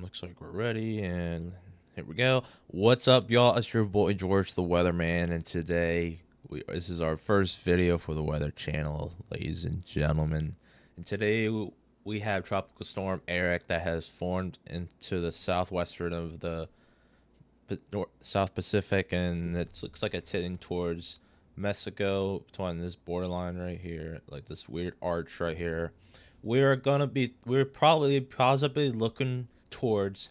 Looks like we're ready, and here we go. What's up, y'all? It's your boy George, the Weatherman, and today this is our first video for the Weather Channel, ladies and gentlemen. And today we have Tropical Storm Erick that has formed into the southwestern of the South Pacific, and it looks like it's heading towards Mexico, on this borderline right here, like this weird arch right here. We're probably possibly looking towards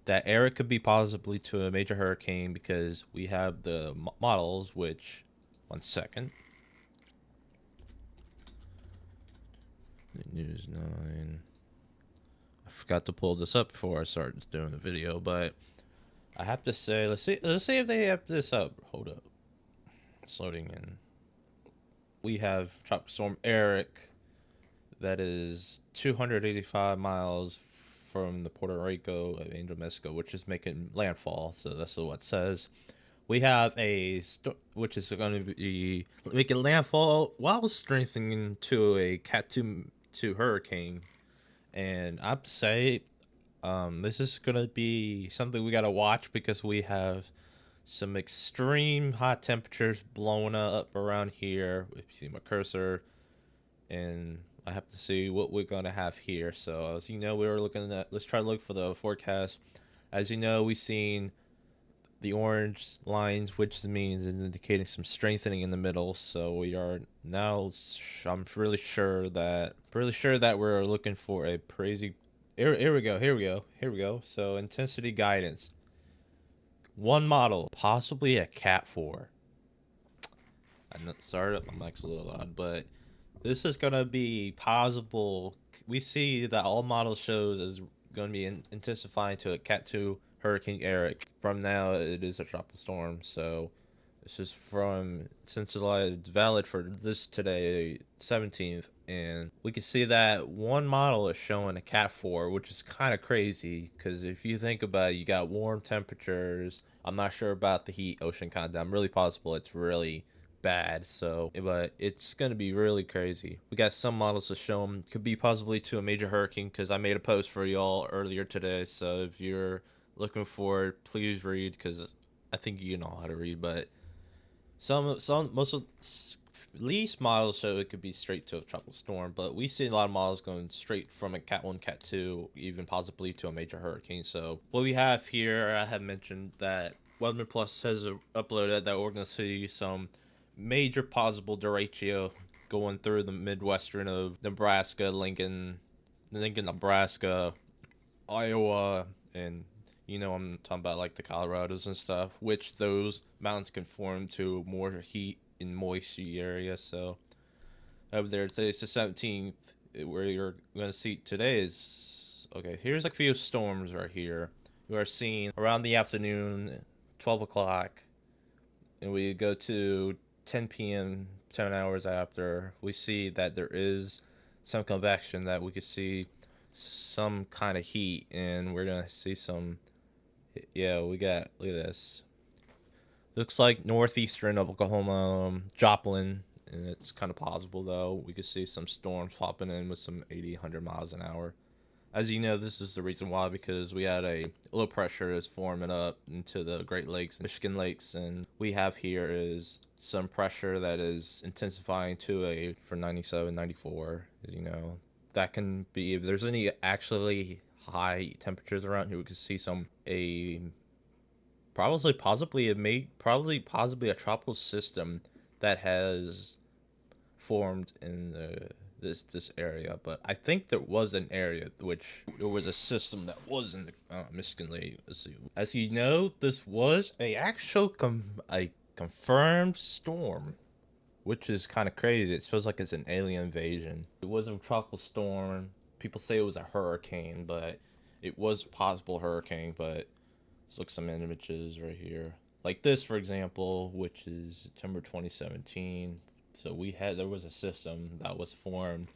that Erick could be possibly to a major hurricane because we have the models, which, one second. News 9. I forgot to pull this up before I started doing the video, but I have to say, let's see if they have this up. Hold up. It's loading in. We have Tropical Storm Erick that is 285 miles from the Puerto Rico of Angel, Mexico, which is making landfall. So that's what it says. We have which is going to be making landfall while strengthening to a Cat 2 hurricane. And I'd say this is going to be something we got to watch because we have some extreme hot temperatures blowing up around here. If you see my cursor, and I have to see what we're gonna have here. So as you know, we were looking at, let's try to look for the forecast. As you know, we've seen the orange lines, which means indicating some strengthening in the middle. So we are now, I'm really sure that we're looking for a crazy. Here we go. So intensity guidance. One model, possibly a Cat 4. I'm not, sorry, my mic's a little loud, but this is gonna be possible. We see that all model shows is going to be intensifying to a Cat 2 Hurricane Erick. From now, it is a tropical storm. So this is from since it's valid for this today, 17th, and we can see that one model is showing a Cat 4, which is kind of crazy because if you think about it, you got warm temperatures. I'm not sure about the heat ocean content. I'm really possible it's really bad, so but it's gonna be really crazy. We got some models to show them could be possibly to a major hurricane because I made a post for y'all earlier today, so if you're looking for it, please read because I think you know how to read. But most of least models show it could be straight to a tropical storm, but we see a lot of models going straight from a Cat 1, Cat 2, even possibly to a major hurricane. So what we have here, I have mentioned that Weatherman Plus has uploaded that we're going to see some major possible derecho going through the midwestern of Nebraska, Lincoln, Nebraska, Iowa, and I'm talking about like the Colorados and stuff, which those mountains conform to more heat in moisty areas. So over there, today's the 17th. Where you're going to see today is okay. Here's a few storms right here. We are seeing around the afternoon, 12 o'clock, and we go to 10 p.m. 10 hours after. We see that there is some convection, that we could see some kind of heat, and we're gonna see some. Yeah, we got, look at this. Looks like northeastern of Oklahoma, Joplin, and it's kind of possible though. We could see some storms popping in with some 80, 100 miles an hour. As you know, this is the reason why, because we had a low pressure is forming up into the Great Lakes and Michigan Lakes, and we have here is some pressure that is intensifying to a for 97, 94. As you know, that can be, if there's any actually high temperatures around here, we could see some possibly a tropical system that has formed in this area. But I think there was an area which there was a system that was in the Michigan Lake. Let's see. As you know, this was a actual a confirmed storm, which is kind of crazy. It feels like it's an alien invasion. It wasn't a tropical storm. People say it was a hurricane, but it was a possible hurricane. But let's look some images right here. Like this, for example, which is September 2017. So there was a system that was formed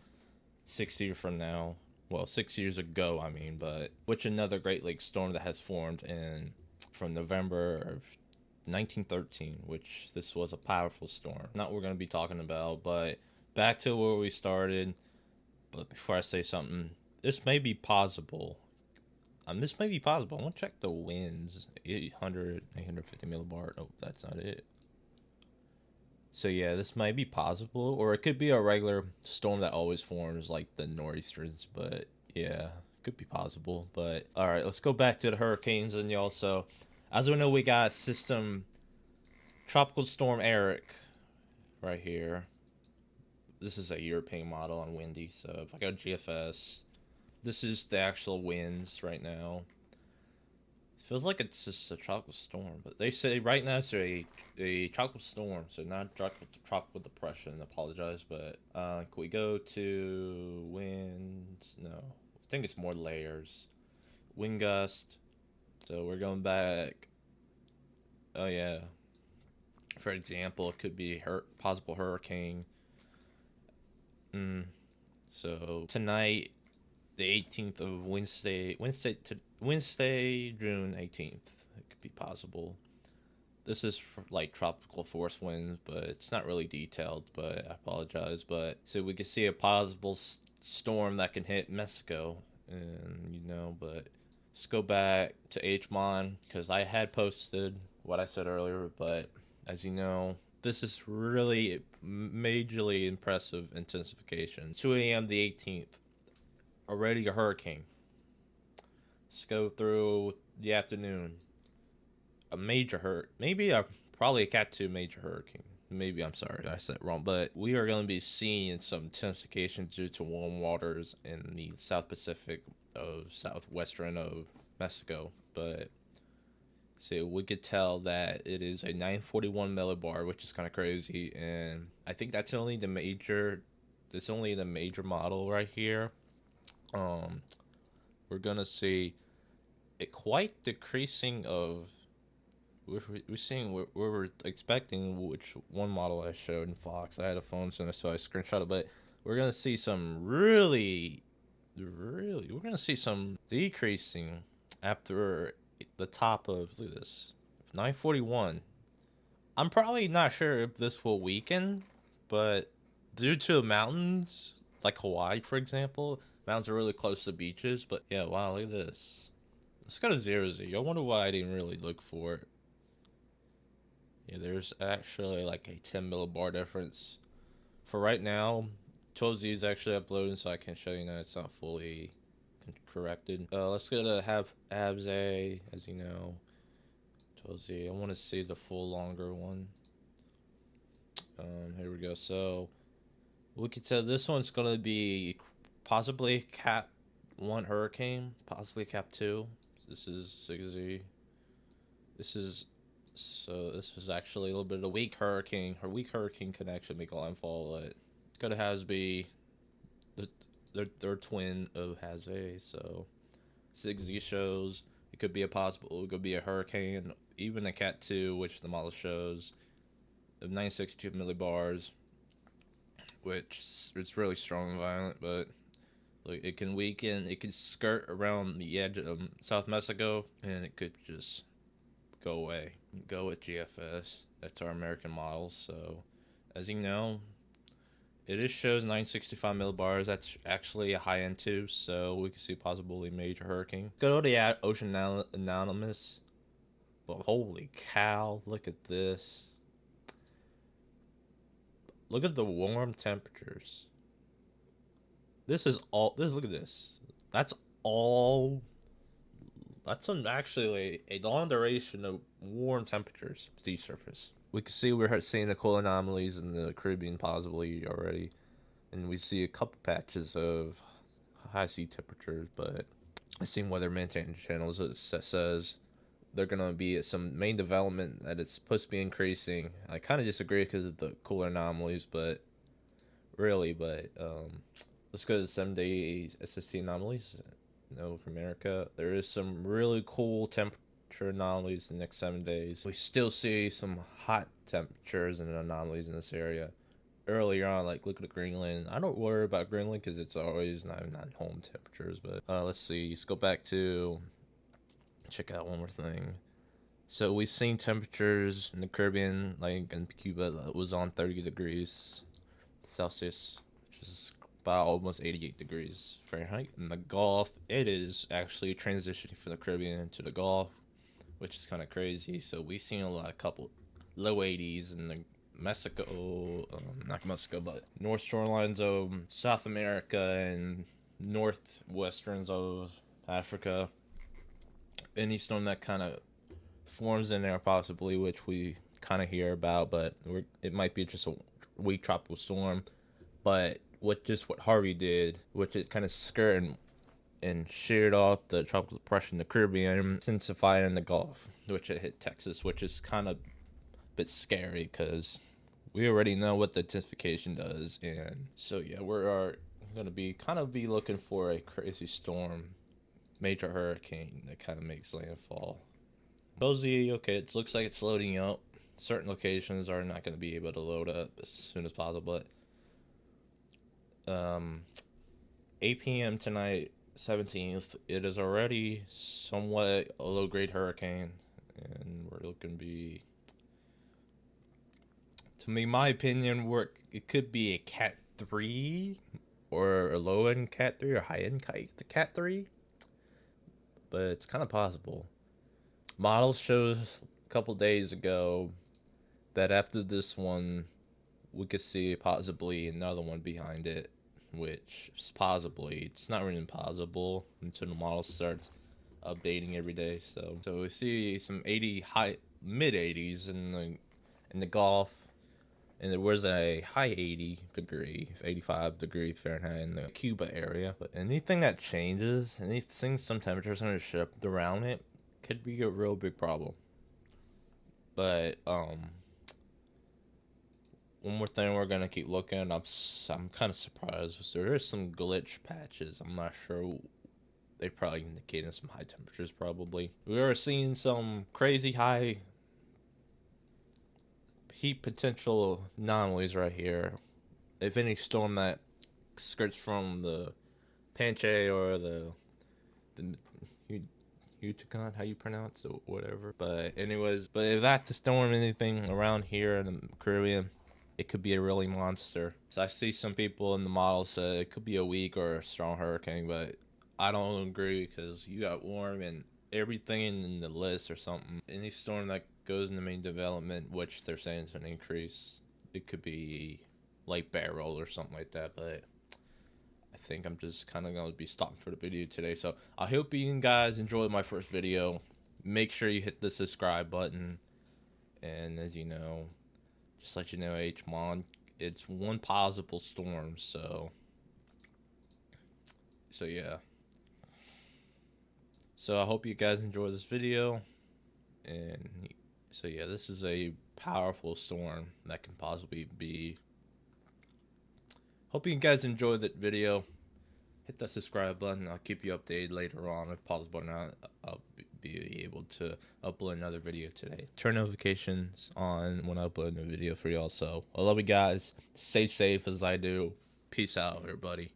6 years from now. Well, 6 years ago, I mean, but which another Great Lakes storm that has formed from November of 1913, which this was a powerful storm. Not what we're going to be talking about, but back to where we started. But before I say something, this may be possible. This might be possible. I want to check the winds. 800, 850 millibar. Oh, that's not it. So yeah, this might be possible, or it could be a regular storm that always forms, like the nor'easters. But yeah, could be possible. But all right, let's go back to the hurricanes and y'all. So, as we know, we got system tropical storm Erick right here. This is a European model on windy. So if I go GFS, this is the actual winds right now. Feels like it's just a tropical storm, but they say right now it's a tropical storm, so not tropical depression. Apologize, but can we go to winds? No, I think it's more layers. Wind gust. So we're going back. Oh yeah. For example, it could be possible hurricane. So tonight, the 18th of Wednesday, June 18th. It could be possible. This is for, like, tropical force winds, but it's not really detailed. But I apologize. But so we can see a possible storm that can hit Mexico, and but let's go back to HMON because I had posted what I said earlier. But as you know, this is really majorly impressive intensification. 2 a.m. the 18th. Already a hurricane. Let's go through the afternoon. A major probably a Cat 2 major hurricane. Maybe, I'm sorry, I said it wrong, but we are going to be seeing some intensification due to warm waters in the South Pacific of southwestern of Mexico. But so we could tell that it is a 941 millibar, which is kind of crazy, and I think that's only the major. It's only the major model right here. We're gonna see a quite decreasing of. We're seeing we're expecting, which one model I showed in Fox. I had a phone, so I screenshot it, but we're gonna see some really, we're gonna see some decreasing after the top of, look at this, 941. I'm probably not sure if this will weaken, but due to the mountains, like Hawaii, for example, mountains are really close to beaches. But yeah, wow, look at this. Let's go to 0Z. I wonder why I didn't really look for it. Yeah, there's actually like a 10 millibar difference. For right now, 12Z is actually uploading, so I can show you that it's not fully corrected. Let's go to Habs, as you know. 12Z. I want to see the full longer one. Here we go. So we could tell this one's gonna be possibly Cat 1 hurricane, possibly Cat 2. This is 6Z. This is actually a little bit of a weak hurricane. Her weak hurricane can actually make a landfall. Let's go to Hasby. They're twin of Hasby, so 6Z shows it could be it could be a hurricane, even a Cat 2, which the model shows of 962 millibars, which it's really strong and violent, but like it can weaken. It could skirt around the edge of South Mexico, and it could just go away. Go with GFS. That's our American model. So, as you know, it shows 965 millibars. That's actually a high end too, so we can see possibly major hurricane. Go to the Ocean Anonymous. But holy cow, look at this. Look at the warm temperatures. Look at this. That's actually a long duration of warm temperatures, sea surface. We can see we're seeing the cool anomalies in the Caribbean possibly already. And we see a couple patches of high sea temperatures, but I've seen weatherman channels that says they're going to be some main development that it's supposed to be increasing. I kind of disagree because of the cooler anomalies, but let's go to the 7-day SST anomalies. North America. There is some really cool temperature anomalies in the next 7 days. We still see some hot temperatures and anomalies in this area. Earlier on, like look at Greenland. I don't worry about Greenland because it's always not home temperatures. But let's see. Let's go back to check out one more thing. So we've seen temperatures in the Caribbean, like in Cuba, that was on 30 degrees Celsius, which is about almost 88 degrees Fahrenheit. In the Gulf, it is actually transitioning from the Caribbean to the Gulf, which is kind of crazy. So we've seen a couple low 80s in the Mexico, not Mexico, but North Shorelines of South America and northwesterns of Africa. Any storm that kind of forms in there, possibly, which we kind of hear about, but it might be just a weak tropical storm. But what Harvey did, which it kind of skirted and sheared off the tropical depression in the Caribbean, intensified in the Gulf, which it hit Texas, which is kind of a bit scary because we already know what the intensification does. And so yeah, we're going to be looking for a crazy storm, major hurricane that kind of makes landfall. Supposedly, okay, it looks like it's loading up. Certain locations are not going to be able to load up as soon as possible, but 8 p.m. tonight, 17th, it is already somewhat a low-grade hurricane, and we're looking to be, to me, my opinion, it could be a Cat 3, or a low-end Cat 3, or high-end Cat 3, but it's kind of possible. Models shows a couple days ago that after this one, we could see possibly another one behind it, which is possibly, it's not really impossible until the model starts updating every day. So we see some mid 80s in the Gulf, and there was a high 85 degree Fahrenheit in the Cuba area. But anything that changes, some temperatures going to shift around it, could be a real big problem. But one more thing we're gonna keep looking. I'm kind of surprised. There is some glitch patches. I'm not sure. They probably indicating some high temperatures. Probably we are seeing some crazy high heat potential anomalies right here. If any storm that skirts from the Panche or the Uticon, how you pronounce it, whatever. But anyways, if that's to storm anything around here in the Caribbean, it could be a really monster. So I see some people in the model say it could be a weak or a strong hurricane, but I don't agree because you got warm and everything in the list or something. Any storm that goes in the main development, which they're saying is an increase, it could be like barrel or something like that. But I think I'm just kind of going to be stopping for the video today. So I hope you guys enjoyed my first video. Make sure you hit the subscribe button. And as you know, just let you know, HMON, it's one possible storm. So yeah. So I hope you guys enjoy this video. And so yeah, this is a powerful storm that can possibly be. Hope you guys enjoyed that video. Hit that subscribe button. I'll keep you updated later on. If possible or not, I'll be able to upload another video today. Turn notifications on when I upload a new video for y'all. So I love you guys. Stay safe as I do. Peace out, everybody.